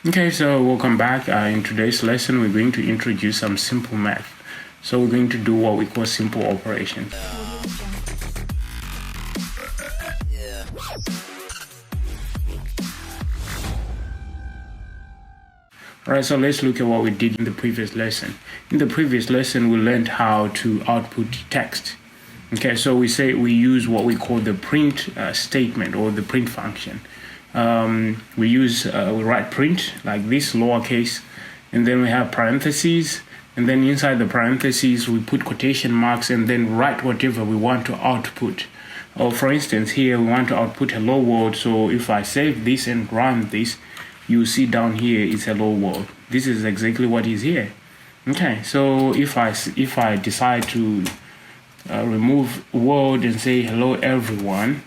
Okay, so welcome back. In today's lesson, we're going to introduce some simple math. So we're going to do what we call simple operations. Alright, so let's look at what we did in the previous lesson. In the previous lesson, we learned how to output text. Okay, so we use what we call the print statement or the print function. We write print like this, lowercase, and then we have parentheses, and then inside the parentheses we put quotation marks and then write whatever we want to output. Or for instance, here we want to output hello world, so if I save this and run this, you see down here it's hello world. This is exactly what is here. Okay, so if I decide to remove world and say hello everyone,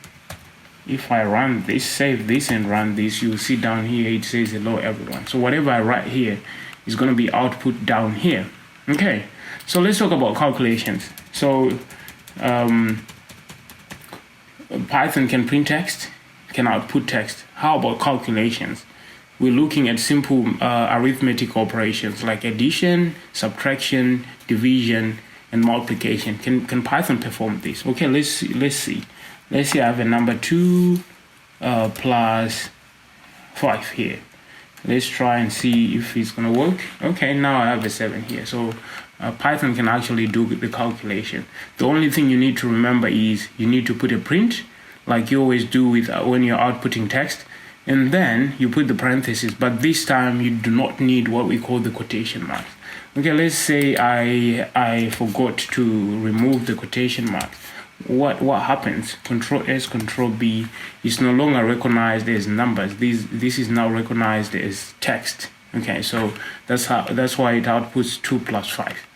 if I run this, save this and run this, you'll see down here it says hello everyone. So whatever I write here is going to be output down here. Okay, so let's talk about calculations. So Python can print text, can output text. How about calculations? We're looking at simple arithmetic operations like addition, subtraction, division, and multiplication. Can Python perform this? Okay, let's see. Let's say I have a number 2 plus 5 here. Let's try and see if it's going to work. Okay, now I have a 7 here. So Python can actually do the calculation. The only thing you need to remember is you need to put a print, like you always do with when you're outputting text, and then you put the parentheses. But this time you do not need what we call the quotation marks. Okay, let's say I forgot to remove the quotation marks. What happens? Control S, Control B is no longer recognized as numbers. This is now recognized as text. Okay, so that's why it outputs 2 plus 5.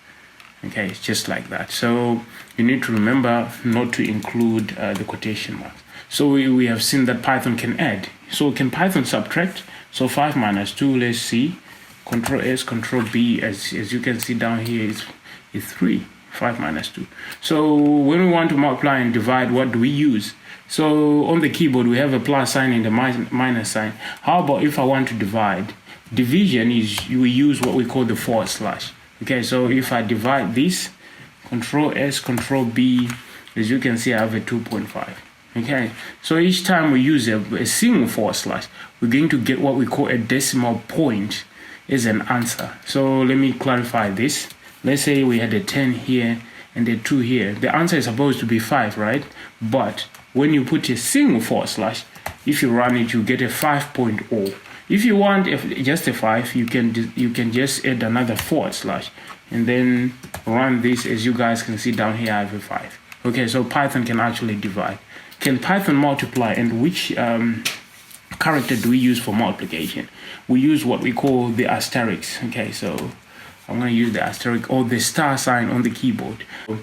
Okay, it's just like that. So you need to remember not to include the quotation marks. So we have seen that Python can add. So can Python subtract? So 5 minus 2, let's see. Control S, Control B, as you can see down here, is 3. 5 minus 2. So when we want to multiply and divide, what do we use? So on the keyboard, we have a plus sign and a minus sign. How about if I want to divide? Division is we use what we call the forward slash. Okay, so if I divide this, Control S, Control B, as you can see, I have a 2.5. Okay, so each time we use a single forward slash, we're going to get what we call a decimal point as an answer. So let me clarify this. Let's say we had a 10 here and a 2 here. The answer is supposed to be 5, right? But when you put a single forward slash, if you run it, you get a 5.0. If you want just a 5, you can just add another forward slash and then run this. As you guys can see down here, I have a 5. Okay, so Python can actually divide. Can Python multiply? And which character do we use for multiplication? We use what we call the asterisk. Okay, so I'm going to use the asterisk or the star sign on the keyboard. So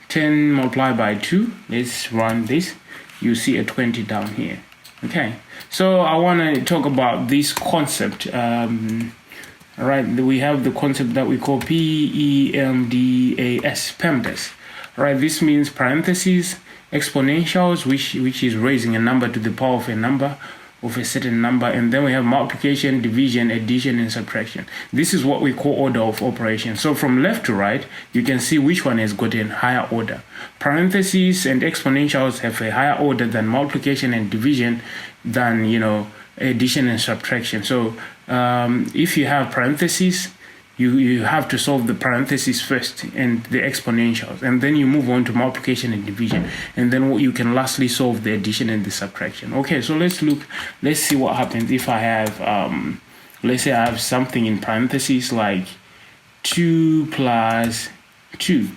10 multiplied by 2. Let's run this. You see a 20 down here. Okay, so I want to talk about this concept. All right, we have the concept that we call PEMDAS, PEMDAS. All right, this means parentheses, exponentials, which is raising a number to the power of a number, of a certain number, and then we have multiplication, division, addition, and subtraction. This is what we call order of operations. So from left to right, you can see which one has got a higher order. Parentheses and exponentials have a higher order than multiplication and division, than addition and subtraction. So if you have parentheses, you have to solve the parentheses first and the exponentials, and then you move on to multiplication and division, and then you can lastly solve the addition and the subtraction. Okay, so let's see what happens if I have let's say I have something in parentheses like 2 plus 2.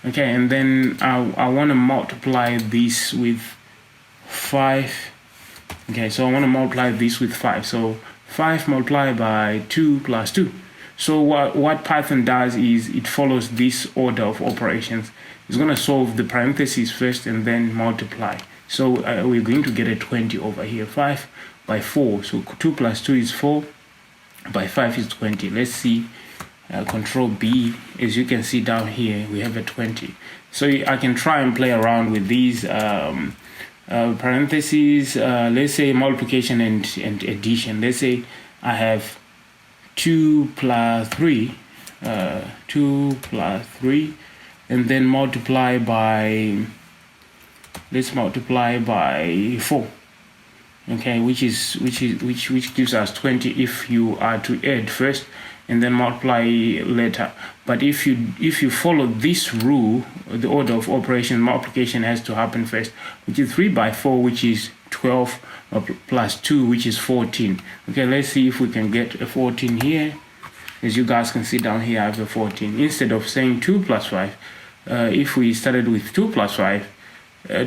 Okay, and then I want to multiply this with 5. Okay, so I want to multiply this with 5. So 5 multiplied by 2 plus 2. So what Python does is it follows this order of operations. It's going to solve the parentheses first and then multiply. So we're going to get a 20 over here. 5 by 4. So 2 plus 2 is 4. By 5 is 20. Let's see. Control B. As you can see down here, we have a 20. So I can try and play around with these parentheses. Let's say multiplication and addition. Let's say I have 2 plus 3, 2 plus 3, and then multiply by, let's multiply by 4. Okay, which gives us 20 if you are to add first and then multiply later. But if you follow this rule, the order of operation, multiplication has to happen first, which is 3 by 4, which is 12, plus 2, which is 14. Okay, let's see if we can get a 14 here. As you guys can see down here, I have a 14. Instead of saying 2 plus 5, if we started with 2 plus 5,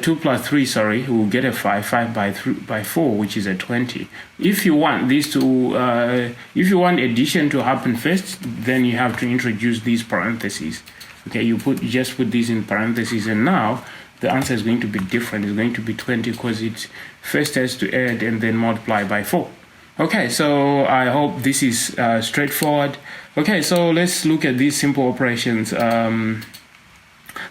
2 plus 3, sorry, we'll get a 5 by 4, which is a 20. If you want this to, if you want addition to happen first, then you have to introduce these parentheses. Okay, you just put these in parentheses, and now the answer is going to be different. It's going to be 20 because it first has to add and then multiply by 4. Okay, so I hope this is straightforward. Okay, so let's look at these simple operations.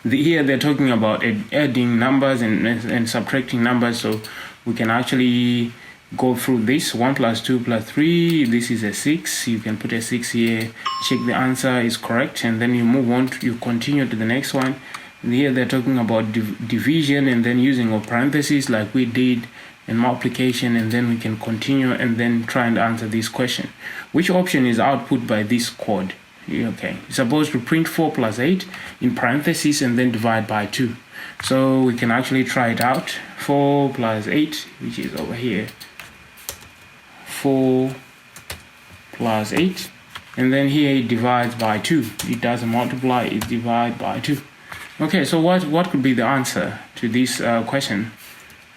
Here they're talking about adding numbers and subtracting numbers, so we can actually go through this. 1 plus 2 plus 3, this is a 6. You can put a 6 here, check the answer is correct, and then you move on, you continue to the next one. And here they're talking about division and then using of parentheses like we did, and multiplication, and then we can continue and then try and answer this question. Which option is output by this code? Okay, it's supposed to print 4 plus 8 in parentheses and then divide by 2. So we can actually try it out. 4 plus 8, which is over here. 4 plus 8. And then here it divides by 2. It doesn't multiply, it divides by 2. Okay, so what could be the answer to this question?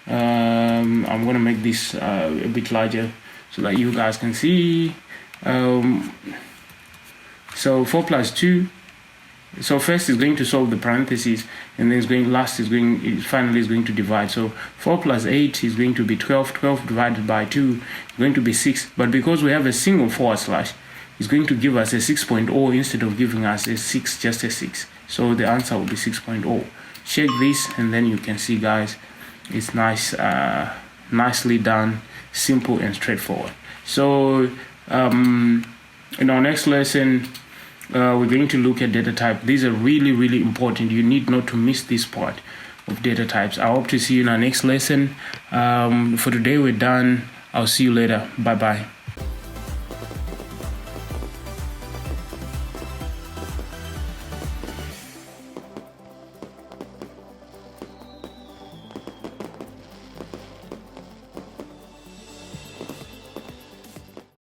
I'm going to make this a bit larger so that you guys can see. So 4 plus 2. So first is going to solve the parentheses, and then finally is going to divide. So 4 plus 8 is going to be 12. 12 divided by 2 is going to be 6. But because we have a single forward slash, it's going to give us a 6.0 instead of giving us a 6, just a 6. So the answer will be 6.0. Check this, and then you can see, guys, it's nice, nicely done, simple and straightforward. So in our next lesson, we're going to look at data type. These are really, really important. You need not to miss this part of data types. I hope to see you in our next lesson. For today, we're done. I'll see you later. Bye-bye.